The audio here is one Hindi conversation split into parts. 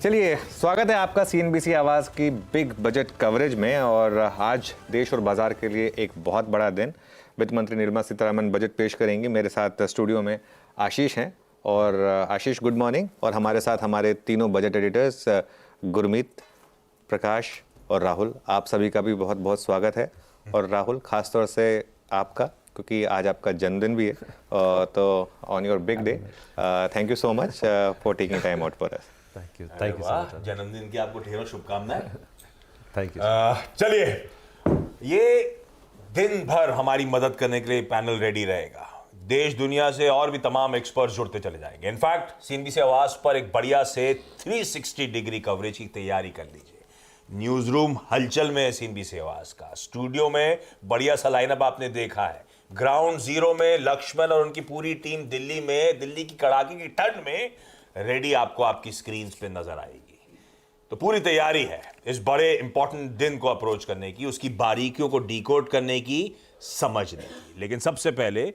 चलिए, स्वागत है आपका सीएनबीसी आवाज़ की बिग बजट कवरेज में। और आज देश और बाजार के लिए एक बहुत बड़ा दिन। वित्त मंत्री निर्मला सीतारमण बजट पेश करेंगी। मेरे साथ स्टूडियो में आशीष हैं। और आशीष, गुड मॉर्निंग। और हमारे साथ हमारे तीनों बजट एडिटर्स गुरमीत, प्रकाश और राहुल। आप सभी का भी बहुत बहुत स्वागत है। और राहुल, खासतौर से आपका, क्योंकि आज आपका जन्मदिन भी है, तो on your big day, thank you so much for taking time out for us. Thank you so much. जन्मदिन की आपको ढेरों शुभकामनाएं। Thank you. चलिए, ये दिन भर हमारी मदद करने के लिए पैनल रेडी रहेगा। देश दुनिया से और भी तमाम एक्सपर्ट्स जुड़ते चले जाएंगे। इनफैक्ट सीएनबीसी आवाज पर एक बढ़िया से 360 डिग्री कवरेज की तैयारी कर लीजिए। न्यूज रूम हलचल में है सीएनबीसी आवाज का। स्टूडियो में बढ़िया सा लाइनअप आपने देखा है। ग्राउंड जीरो में लक्ष्मण और उनकी पूरी टीम दिल्ली में, दिल्ली की कड़ाके की ठंड में रेडी आपको आपकी स्क्रीन पे नजर आएगी। तो पूरी तैयारी है इस बड़े इंपॉर्टेंट दिन को अप्रोच करने की, उसकी बारीकियों को डिकोड करने की, समझने की। लेकिन सबसे पहले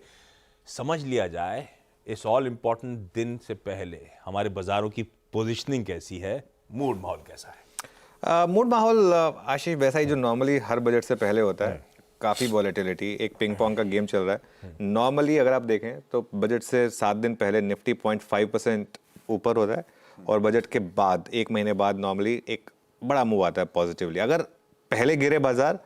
समझ लिया जाए, इस ऑल इंपॉर्टेंट दिन से पहले हमारे बाजारों की पोजीशनिंग कैसी है, मूड माहौल कैसा है? मूड माहौल आशीष वैसा ही जो नॉर्मली हर बजट से पहले होता है। काफ़ी वॉलेटिलिटी, एक पिंग पोंग का गेम चल रहा है। नॉर्मली अगर आप देखें तो बजट से 7 दिन पहले निफ्टी 0.5% ऊपर हो रहा है। और बजट के बाद, एक महीने बाद, नॉर्मली एक बड़ा मूव आता है पॉजिटिवली। अगर पहले गिरे बाजार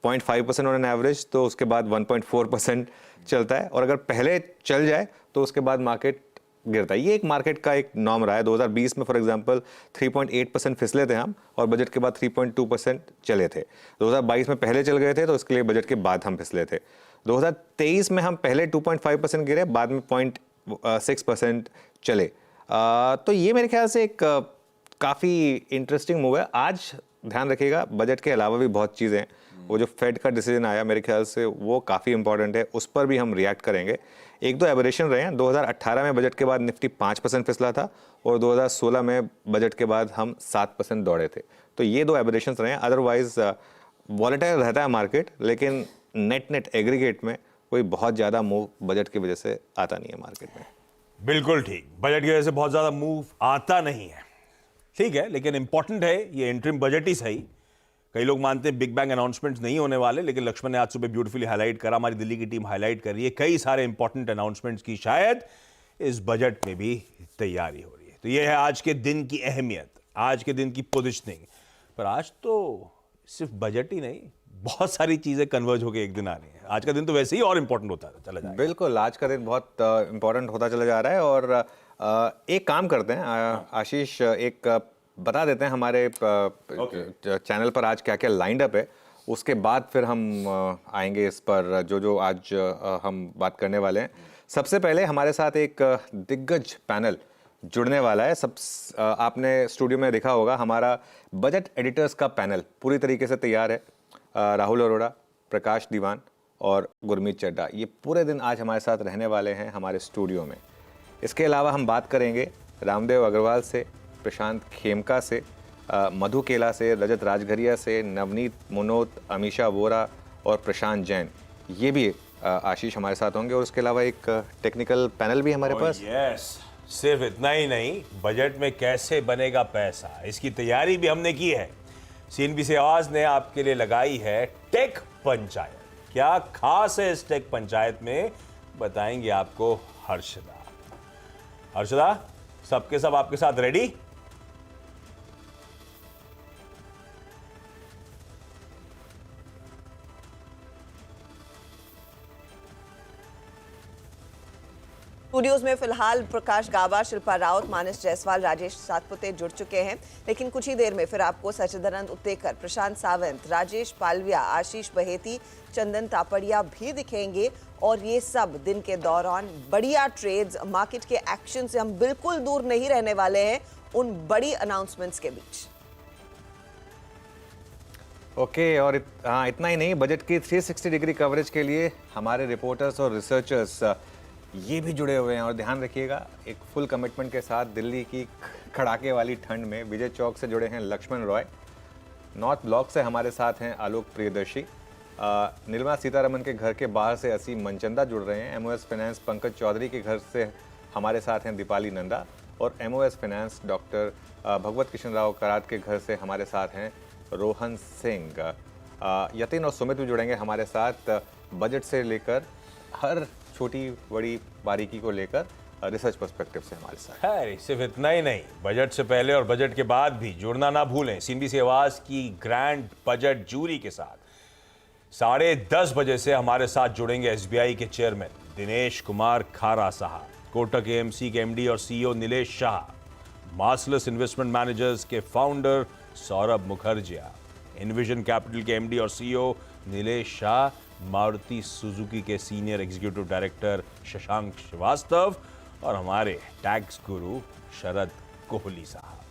0.5% ऑन एन एवरेज, तो उसके बाद 1.4% चलता है। और अगर पहले चल जाए तो उसके बाद मार्केट गिरता है। ये एक मार्केट का एक नॉर्म रहा है। 2020 में फॉर एग्जांपल 3.8% फिसले थे हम, और बजट के बाद 3.2% चले थे। 2022 में पहले चल गए थे, तो इसके लिए बजट के बाद हम फिसले थे। 2023 में हम पहले 2.5% गिरे, बाद में 0.6% चले। तो ये मेरे ख्याल से एक काफ़ी इंटरेस्टिंग मूव है। आज ध्यान रखिएगा, बजट के अलावा भी बहुत चीज़ें हैं। वो जो फेड का डिसीजन आया, मेरे ख्याल से वो काफ़ी इंपॉर्टेंट है, उस पर भी हम रिएक्ट करेंगे। एक दो एबरेशन रहे हैं। 2018 में बजट के बाद निफ्टी 5% फिसला था, और 2016 में बजट के बाद हम 7% दौड़े थे। तो ये दो एबरेशंस रहे हैं। अदरवाइज वॉलेटाइल रहता है मार्केट, लेकिन नेट एग्रीगेट में कोई बहुत ज़्यादा मूव बजट की वजह से आता नहीं है मार्केट में। बिल्कुल ठीक, बजट की वजह से बहुत ज्यादा मूव आता नहीं है, ठीक है। लेकिन इंपॉर्टेंट है, ये इंटरिम बजट ही सही। कई लोग मानते हैं बिग बैंग अनाउंसमेंट्स नहीं होने वाले, लेकिन लक्ष्मण ने आज सुबह ब्यूटीफुली हाईलाइट करा, हमारी दिल्ली की टीम हाईलाइट कर रही है कई सारे इंपॉर्टेंट अनाउंसमेंट्स की शायद इस बजट में भी तैयारी हो रही है। तो ये है आज के दिन की अहमियत, आज के दिन की पोजिशनिंग। पर आज तो सिर्फ बजट ही नहीं, बहुत सारी चीजें कन्वर्ज होकर एक दिन आ रही है। आज का दिन तो वैसे ही और इंपॉर्टेंट होता चला जाएगा। बिल्कुल, आज का दिन बहुत इंपॉर्टेंट होता चला जा रहा है। और एक काम करते हैं आशीष, एक बता देते हैं हमारे चैनल पर आज क्या क्या लाइंड अप है। उसके बाद फिर हम आएंगे इस पर जो आज हम बात करने वाले हैं। सबसे पहले हमारे साथ एक दिग्गज पैनल जुड़ने वाला है। आपने स्टूडियो में देखा होगा, हमारा बजट एडिटर्स का पैनल पूरी तरीके से तैयार है। राहुल अरोड़ा, प्रकाश दीवान और गुरमीत चड्ढा, ये पूरे दिन आज हमारे साथ रहने वाले हैं हमारे स्टूडियो में। इसके अलावा हम बात करेंगे रामदेव अग्रवाल से, प्रशांत खेमका से, मधु केला से, रजत राजघरिया से, नवनीत मुनोत, अमीशा वोरा और प्रशांत जैन, ये भी आशीष हमारे साथ होंगे। और उसके अलावा एक टेक्निकल पैनल भी हमारे पास। यस, सिर्फ इतना ही नहीं, बजट में कैसे बनेगा पैसा, इसकी तैयारी भी हमने की है। सीएनबीसी आवाज ने आपके लिए लगाई है टेक पंचायत। क्या खास है इस टेक पंचायत में, बताएंगे आपको हर्षदा। हर्षदा, सबके सब आपके साथ रेडी? स्टूडियोज में फिलहाल प्रकाश गाबा, शिल्पा राउत, मानस जायसवाल, राजेश सातपुते जुड़ चुके हैं। लेकिन कुछ ही देर में फिर आपको सचिदानंद उत्तेकर, प्रशांत सावंत, राजेश पालविया, आशीष बहेती, चंदन तापड़िया भी दिखेंगे। और ये सब दिन के दौरान बढ़िया ट्रेड्स, मार्केट के एक्शन से हम बिल्कुल दूर नहीं रहने वाले हैं उन बड़ी अनाउंसमेंट्स के बीच। ओके, और इतना ही नहीं, बजट की 360 डिग्री कवरेज के लिए हमारे रिपोर्टर्स और रिसर्चर्स ये भी जुड़े हुए हैं। और ध्यान रखिएगा, एक फुल कमिटमेंट के साथ दिल्ली की कड़ाके वाली ठंड में विजय चौक से जुड़े हैं लक्ष्मण रॉय, नॉर्थ ब्लॉक से हमारे साथ हैं आलोक प्रियदर्शी, निर्मला सीतारमण के घर के बाहर से असीम मनचंदा जुड़ रहे हैं, एमओएस फाइनेंस पंकज चौधरी के घर से हमारे साथ हैं दीपाली नंदा, और MOS फाइनेंस डॉक्टर भगवत कृष्ण राव करात के घर से हमारे साथ हैं रोहन सिंह। यतिन और सुमित भी जुड़ेंगे हमारे साथ बजट से लेकर हर छोटी बड़ी बारीकी को लेकर रिसर्च पर्सपेक्टिव से हमारे साथ। है सिर्फ इतना ही नहीं, बजट से पहले और बजट के बाद भी जुड़ना ना भूलें CNBC आवाज की ग्रैंड बजट जूरी के साथ। 10:30 बजे से हमारे साथ जुड़ेंगे SBI के चेयरमैन दिनेश कुमार खारा साहब, कोटक AMC के MD और CEO Nilesh Shah, Marcellus investment managers के founder Saurabh Mukherjea, Envision capital के MD और CEO नीलेश शाह, मारुति सुजुकी के senior executive director Shashank Srivastava और हमारे टैक्स गुरु शरद कोहली साहब।